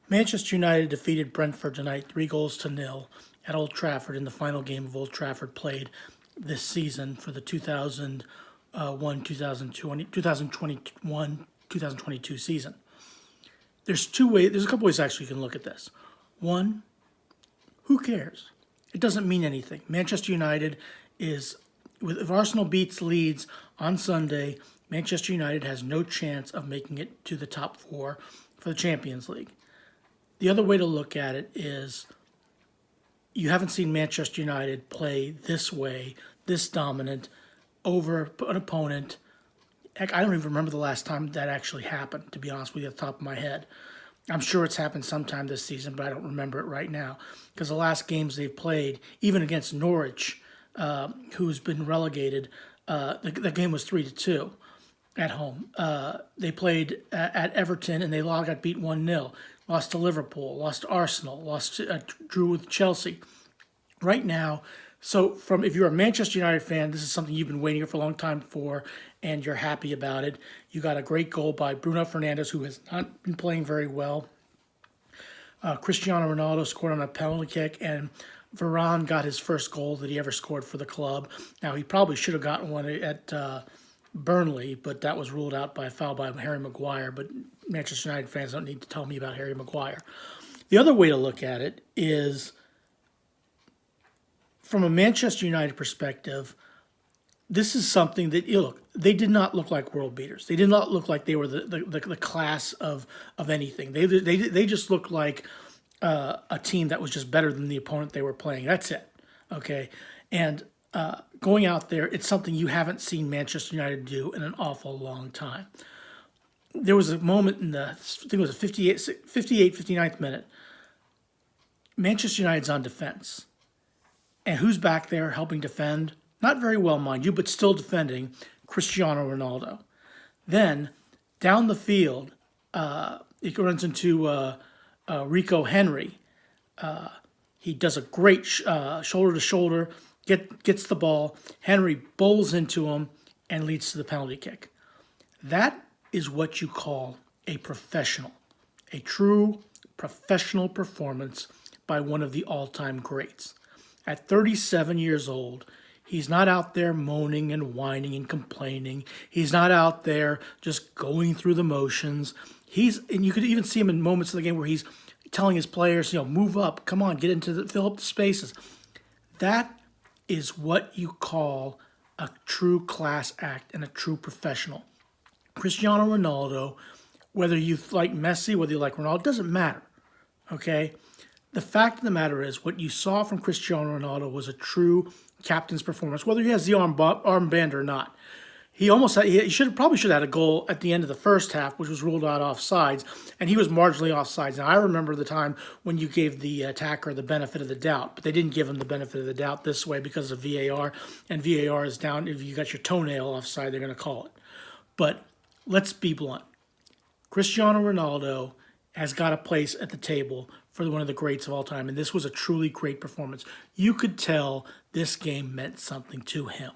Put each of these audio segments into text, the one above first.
Manchester United defeated Brentford tonight 3-0 at Old Trafford in the final game of Old Trafford played this season for the 2001, 2021, 2022 season. There's a couple ways actually you can look at this. One, who cares? It doesn't mean anything. Manchester United is, if Arsenal beats Leeds on Sunday, Manchester United has no chance of making it to the top four for the Champions League. The other way to look at it is you haven't seen Manchester United play this way, this dominant, over an opponent. Heck, I don't even remember the last time that actually happened, to be honest with you, off the top of my head. I'm sure it's happened sometime this season, but I don't remember it right now. Because the last games they've played, even against Norwich, who's been relegated, the game was 3-2 at home. They played at Everton and they got beat 1-0. Lost to Liverpool, lost to Arsenal, drew with Chelsea. Right now, so if you're a Manchester United fan, this is something you've been waiting for a long time for, and you're happy about it. You got a great goal by Bruno Fernandes, who has not been playing very well. Cristiano Ronaldo scored on a penalty kick, and Varane got his first goal that he ever scored for the club. Now, he probably should have gotten one at Burnley, but that was ruled out by a foul by Harry Maguire. But Manchester United fans don't need to tell me about Harry Maguire. The other way to look at it is, from a Manchester United perspective, this is something that, look, they did not look like world beaters. They did not look like they were the class of anything. They just looked like a team that was just better than the opponent they were playing. That's it, okay? And going out there, it's something you haven't seen Manchester United do in an awful long time. There was a moment in I think it was the 59th minute. Manchester United's on defense. And who's back there helping defend? Not very well, mind you, but still defending Cristiano Ronaldo. Then, down the field, it runs into Rico Henry. He does a great shoulder-to-shoulder, gets the ball. Henry bowls into him and leads to the penalty kick. That is what you call a professional, a true professional performance by one of the all-time greats. At 37 years old, he's not out there moaning and whining and complaining. He's not out there just going through the motions. And you could even see him in moments of the game where he's telling his players, move up, come on, fill up the spaces. That is what you call a true class act and a true professional. Cristiano Ronaldo, whether you like Messi, whether you like Ronaldo, doesn't matter, okay? The fact of the matter is, what you saw from Cristiano Ronaldo was a true captain's performance, whether he has the armband or not. He probably should have had a goal at the end of the first half, which was ruled out offsides, and he was marginally offsides. Now, I remember the time when you gave the attacker the benefit of the doubt, but they didn't give him the benefit of the doubt this way because of VAR, and VAR is down. If you got your toenail offside, they're going to call it. But let's be blunt. Cristiano Ronaldo has got a place at the table for one of the greats of all time, and this was a truly great performance. You could tell this game meant something to him,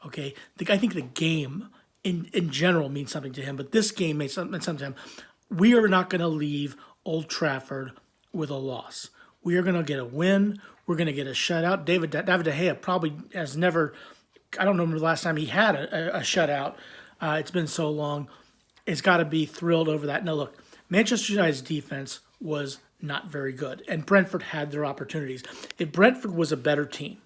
okay? I think the game in general means something to him, but this game meant something to him. We are not going to leave Old Trafford with a loss. We are going to get a win. We're going to get a shutout. David De Gea probably has never, I don't remember the last time he had a shutout. It's been so long. It's got to be thrilled over that. Now, look, Manchester United's defense was not very good, and Brentford had their opportunities. If Brentford was a better team,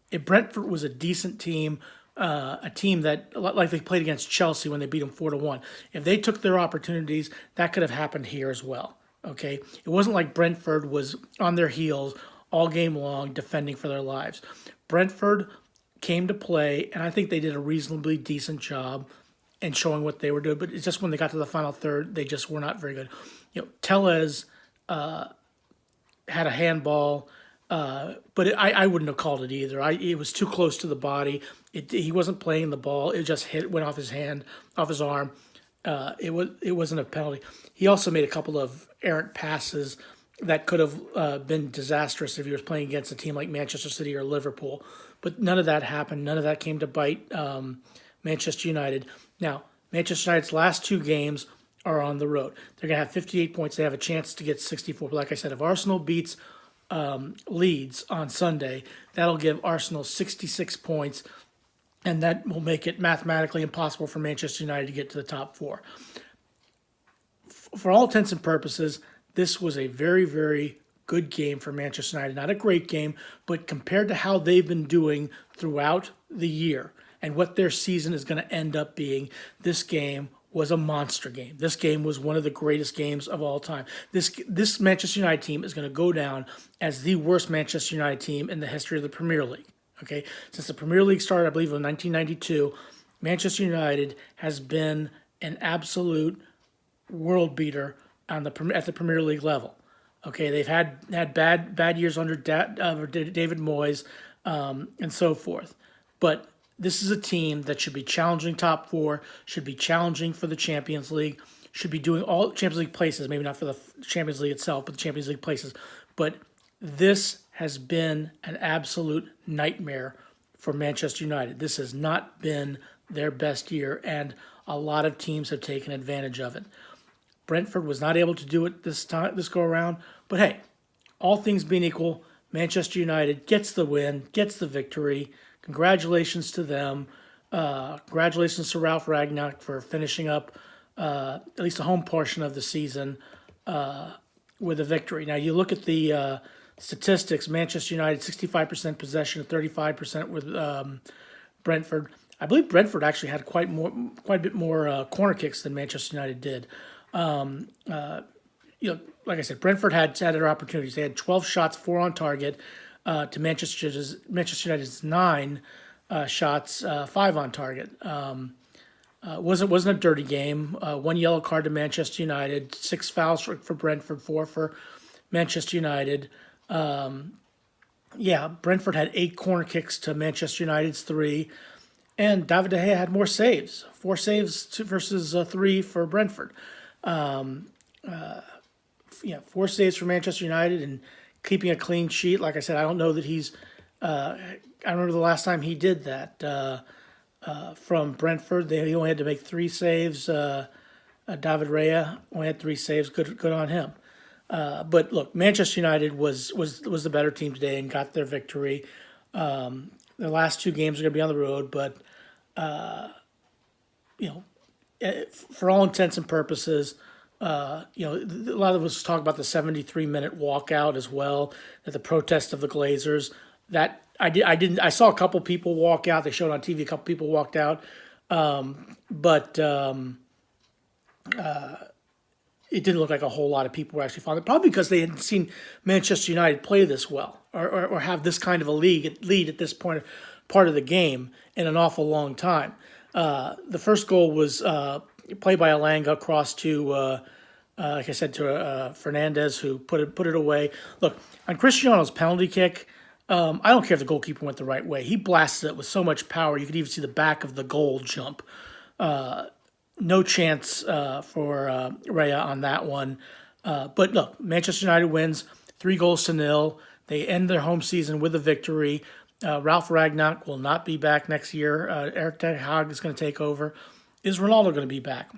if Brentford was a decent team, a team that, like they played against Chelsea when they beat them 4-1, if they took their opportunities, that could have happened here as well, okay? It wasn't like Brentford was on their heels all game long defending for their lives. Brentford came to play, and I think they did a reasonably decent job and showing what they were doing, but it's just when they got to the final third, they just were not very good. Telez had a handball, but I wouldn't have called it either. It was too close to the body. He wasn't playing the ball. It just went off his hand, off his arm. It wasn't a penalty. He also made a couple of errant passes that could have been disastrous if he was playing against a team like Manchester City or Liverpool. But none of that happened. None of that came to bite Manchester United. Now, Manchester United's last two games are on the road. They're going to have 58 points. They have a chance to get 64. But like I said, if Arsenal beats Leeds on Sunday, that'll give Arsenal 66 points, and that will make it mathematically impossible for Manchester United to get to the top four. For all intents and purposes, this was a very, very good game for Manchester United. Not a great game, but compared to how they've been doing throughout the year and what their season is going to end up being, this game was a monster game. This game was one of the greatest games of all time. This Manchester United team is going to go down as the worst Manchester United team in the history of the Premier League. Okay, since the Premier League started, I believe, in 1992, Manchester United has been an absolute world beater at the Premier League level. Okay, they've had bad years under David Moyes and so forth, but this is a team that should be challenging top four, should be challenging for the Champions League, should be doing all Champions League places, maybe not for the Champions League itself, but the Champions League places. But this has been an absolute nightmare for Manchester United. This has not been their best year, and a lot of teams have taken advantage of it. Brentford was not able to do it this go around, but hey, all things being equal, Manchester United gets the win, gets the victory. Congratulations to them. Congratulations to Ralph Ragnick for finishing up at least the home portion of the season with a victory. Now, you look at the statistics, Manchester United, 65% possession, 35% with Brentford. I believe Brentford actually had quite a bit more corner kicks than Manchester United did. Like I said, Brentford had their opportunities. They had 12 shots, 4 on target, to Manchester United's 9 shots, 5 on target. Wasn't a dirty game. 1 yellow card to Manchester United, 6 fouls for Brentford, 4 for Manchester United. Brentford had 8 corner kicks to Manchester United's 3, and David De Gea had more saves, 4 saves versus 3 for Brentford. 4 saves for Manchester United and keeping a clean sheet. Like I said, I don't know that he's. I remember the last time he did that from Brentford. He only had to make 3 saves. David Raya only had 3 saves. Good on him. But look, Manchester United was the better team today and got their victory. The last 2 games are going to be on the road, but for all intents and purposes, a lot of us talk about the 73-minute walkout as well, at the protest of the Glazers. That I saw a couple people walk out. They showed on TV a couple people walked out, but it didn't look like a whole lot of people were actually following it. Probably because they hadn't seen Manchester United play this well or have this kind of a lead at this part of the game in an awful long time. The first goal was play by Elanga across to, like I said, to Fernandez, who put it away. Look, on Cristiano's penalty kick, I don't care if the goalkeeper went the right way. He blasted it with so much power, you could even see the back of the goal jump. No chance for Raya on that one. But look, Manchester United wins 3-0. They end their home season with a victory. Ralph Ragnick will not be back next year. Eric Ten Hag is going to take over. Is Ronaldo going to be back?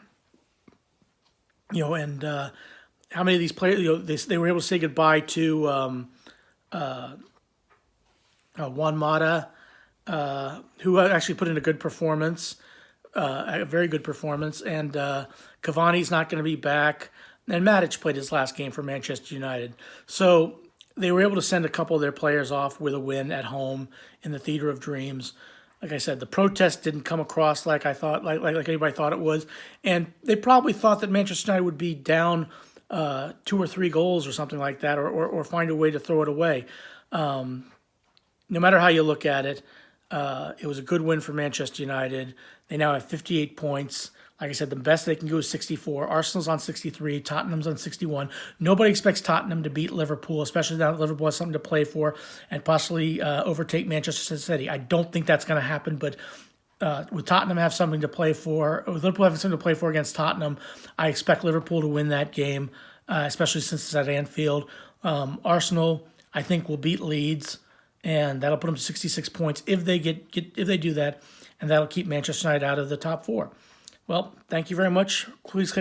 And how many of these players? They were able to say goodbye to Juan Mata, who actually put in a good performance, a very good performance, and Cavani's not going to be back. And Matic played his last game for Manchester United, so they were able to send a couple of their players off with a win at home in the Theater of Dreams. Like I said, the protest didn't come across like I thought, like anybody thought it was, and they probably thought that Manchester United would be down 2 or 3 goals or something like that, or find a way to throw it away. No matter how you look at it, it was a good win for Manchester United. They now have 58 points. Like I said, the best they can go is 64. Arsenal's on 63. Tottenham's on 61. Nobody expects Tottenham to beat Liverpool, especially now that Liverpool has something to play for and possibly overtake Manchester City. I don't think that's going to happen, but with Tottenham have something to play for, with Liverpool having something to play for against Tottenham, I expect Liverpool to win that game, especially since it's at Anfield. Arsenal, I think, will beat Leeds, and that'll put them to 66 points if they do that, and that'll keep Manchester United out of the top 4. Well, thank you very much. Please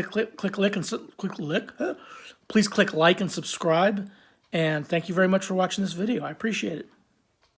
please click like and subscribe. And thank you very much for watching this video. I appreciate it.